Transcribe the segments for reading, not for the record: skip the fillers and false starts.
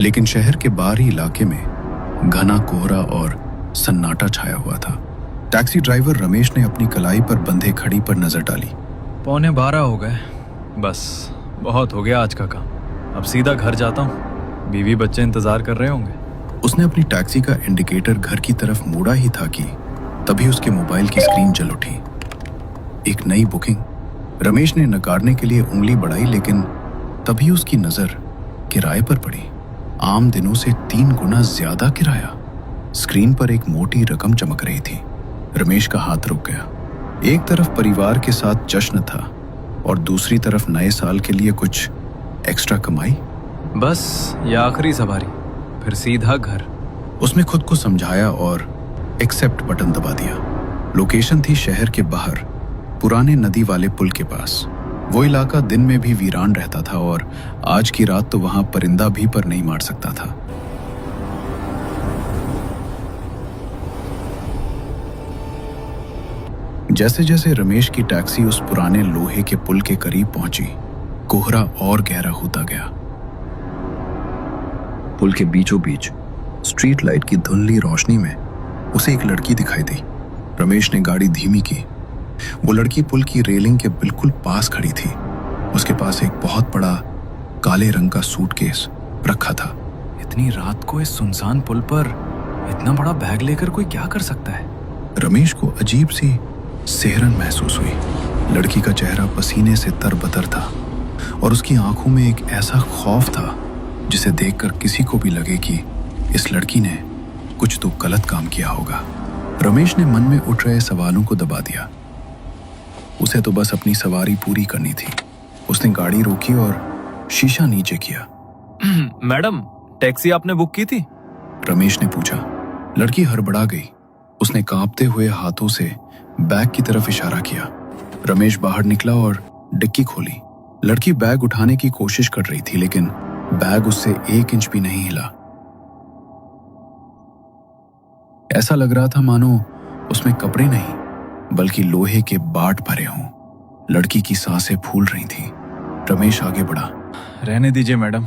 लेकिन शहर के बाहरी इलाके में घना कोहरा और सन्नाटा छाया हुआ था। टैक्सी ड्राइवर रमेश ने अपनी कलाई पर बंधे घड़ी पर नजर डाली। 11:15 हो गए। बस बहुत हो गया आज का काम। अब सीधा घर जाता हूँ। बीवी बच्चे इंतजार कर रहे होंगे। उसने अपनी टैक्सी का इंडिकेटर घर की तरफ मोड़ा ही था कि तभी उसके मोबाइल की स्क्रीन जल उठी। एक नई बुकिंग। रमेश ने नकारने के लिए उंगली बढ़ाई, लेकिन तभी उसकी नजर किराए पर पड़ी। आम दिनों से 3 गुना ज्यादा किराया। स्क्रीन पर एक मोटी रकम चमक रही थी। रमेश का हाथ रुक गया। एक तरफ परिवार के साथ जश्न था और दूसरी तरफ नए साल के लिए कुछ एक्स्ट्रा कमाई। बस ये आखिरी सवारी, फिर सीधा घर। उसने खुद को समझाया और एक्सेप्ट बटन दबा दिया। लोकेशन थी शहर के बाहर, पुराने नदी वाले पुल के पास। वो इलाका दिन में भी वीरान रहता था और आज की रात तो वहां परिंदा भी पर नहीं मार सकता था। जैसे जैसे रमेश की टैक्सी उस पुराने लोहे के पुल के करीब पहुंची, कोहरा और गहरा होता गया। पुल के बीचों बीच स्ट्रीट लाइट की धुंधली रोशनी में उसे एक लड़की दिखाई दी। रमेश ने गाड़ी धीमी की। वो लड़की पुल की रेलिंग के बिल्कुल पास खड़ी थी। उसके पास एक बहुत बड़ा काले रंग का सूटकेस रखा था। इतनी रात को इस सुनसान पुल पर इतना बड़ा बैग लेकर कोई क्या कर सकता है? रमेश को अजीब सी सिहरन महसूस हुई। लड़की का चेहरा पसीने से तरबतर था और उसकी आंखों में एक ऐसा खौफ था जिसे देखकर किसी को भी लगे कि इस लड़की ने कुछ तो गलत काम किया होगा। रमेश ने मन में उठ रहे सवालों को दबा दिया। उसे तो बस अपनी सवारी पूरी करनी थी। उसने गाड़ी रोकी और शीशा नीचे किया। मैडम, टैक्सी आपने बुक की थी? रमेश ने पूछा। लड़की हड़बड़ा गई। उसने कांपते हुए हाथों से बैग की तरफ इशारा किया। रमेश बाहर निकला और डिक्की खोली। लड़की बैग उठाने की कोशिश कर रही थी, लेकिन बैग उससे 1 इंच भी नहीं हिला। ऐसा लग रहा था मानो उसमें कपड़े नहीं बल्कि लोहे के बाट भरे हों। लड़की की सांसें फूल रही थीं। रमेश आगे बढ़ा। रहने दीजिए मैडम,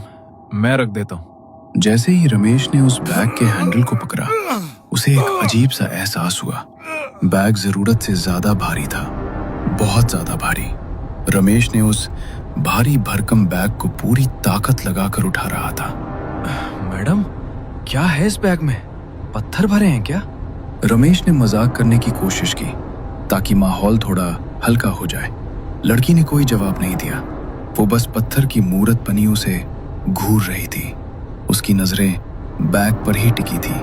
मैं रख देता हूँ। जैसे ही रमेश ने उस बैग के हैंडल को पकड़ा, उसे एक अजीब सा एहसास हुआ। बैग जरूरत से ज्यादा भारी था, बहुत ज्यादा भारी। रमेश ने उस भारी भरकम बैग को पूरी ताकत लगाकर उठा रहा था। मैडम, क्या है इस बैग में? पत्थर भरे हैं क्या? रमेश ने मजाक करने की कोशिश की ताकि माहौल थोड़ा हल्का हो जाए। लड़की ने कोई जवाब नहीं दिया। वो बस पत्थर की मूरत बनी उसे घूर रही थी। उसकी नजरें बैग पर ही टिकी थी।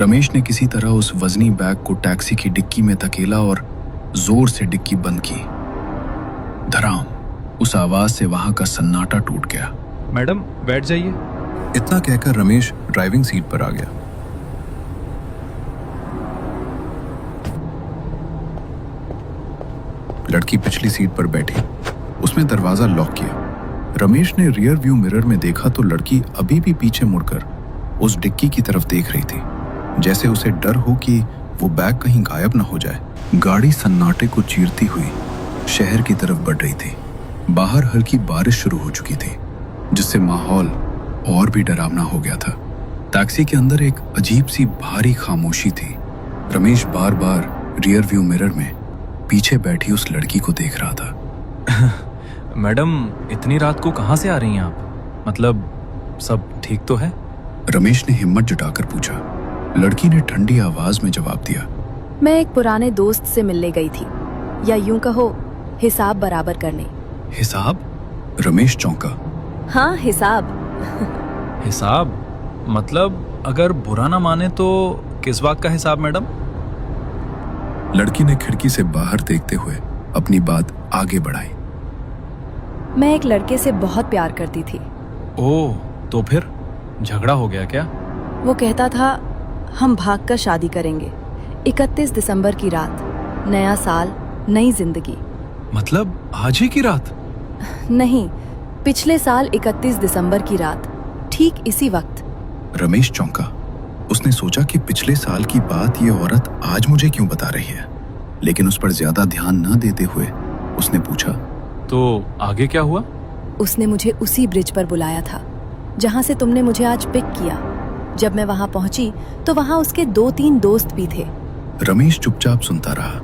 रमेश ने किसी तरह उस वजनी बैग को टैक्सी की डिक्की में धकेला और जोर से डिक्की बंद की। धड़ाम, उस आवाज से वहां का सन्नाटा टूट गया। मैडम, बैठ जाइए। इतना कहकर रमेश ड्राइविंग सीट पर आ गया। लड़की पिछली सीट पर बैठी। उसने दरवाजा लॉक किया। रमेश ने रियर व्यू मिरर में देखा तो लड़की अभी भी पीछे मुड़कर उस डिक्की की तरफ देख रही थी, जैसे उसे डर हो कि वो बैग कहीं गायब न हो जाए। गाड़ी सन्नाटे को चीरती हुई शहर की तरफ बढ़ रही थी। बाहर हल्की बारिश शुरू हो चुकी थी, जिससे माहौल और भी डरावना हो गया था। टैक्सी के अंदर एक अजीब सी भारी खामोशी थी। रमेश बार बार रियर व्यू मिरर में पीछे बैठी उस लड़की को देख रहा था। मैडम, इतनी रात को कहाँ से आ रही हैं आप? मतलब सब ठीक तो है? रमेश ने हिम्मत जुटाकर पूछा। लड़की ने ठंडी आवाज में जवाब दिया। मैं एक पुराने दोस्त से मिलने गई थी, या यूं कहो हिसाब बराबर करने। हिसाब? रमेश चौंका। हाँ, हिसाब। हिसाब? मतलब अगर बुरा ना माने तो किस बात का हिसाब मैडम? लड़की ने खिड़की से बाहर देखते हुए अपनी बात आगे बढ़ाई। मैं एक लड़के से बहुत प्यार करती थी। ओह, तो फिर झगड़ा हो गया क्या? वो कहता था हम भागकर शादी करेंगे। 31 दिसंबर की रात, नया साल, नई जिंदगी। मतलब आज ही की रात? नहीं, पिछले साल 31 दिसंबर की रात, ठीक इसी वक्त। रमेश चौंका। उसने सोचा कि पिछले साल की बात ये औरत आज मुझे क्यों बता रही है, लेकिन उस पर ज्यादा ध्यान न देते हुए उसने पूछा, तो आगे क्या हुआ? उसने मुझे उसी ब्रिज पर बुलाया था, जहां से तुमने मुझे आज पिक किया। जब मैं वहां पहुंची तो वहां उसके 2-3 दोस्त भी थे। रमेश चुपचाप सुनता रहा।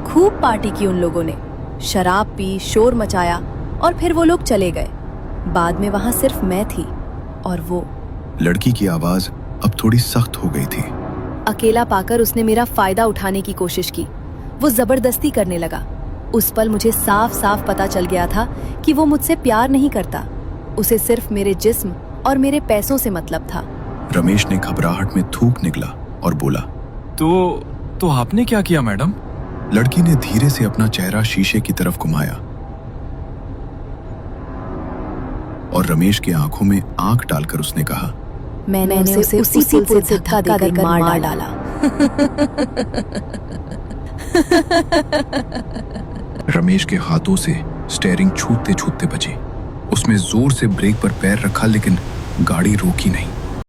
खूब पार्टी की उन लोगों ने, शराब पी, शोर मचाया और फिर वो लोग चले गए। बाद में वहां सिर्फ मैं थी और वो। लड़की की आवाज अब थोड़ी सख्त हो गई थी। अकेला पाकर उसने मेरा फायदा उठाने की कोशिश की। वो जबरदस्ती करने लगा। उस पल मुझे साफ साफ पता चल गया था कि वो मुझसे प्यार नहीं करता। उसे सिर्फ मेरे जिस्म और मेरे पैसों से मतलब था। रमेश ने घबराहट में थूक निकला और बोला, तो आपने क्या किया मैडम? लड़की ने धीरे से अपना चेहरा शीशे की तरफ घुमाया और रमेश की आंखों में आंख डालकर उसने कहा, मैंने उसे उसी पुल से धक्का देकर मार डाला। रमेश के हाथों से स्टीयरिंग छूटते छूटते बची। उसमें जोर से ब्रेक पर पैर रखा लेकिन गाड़ी रोकी नहीं।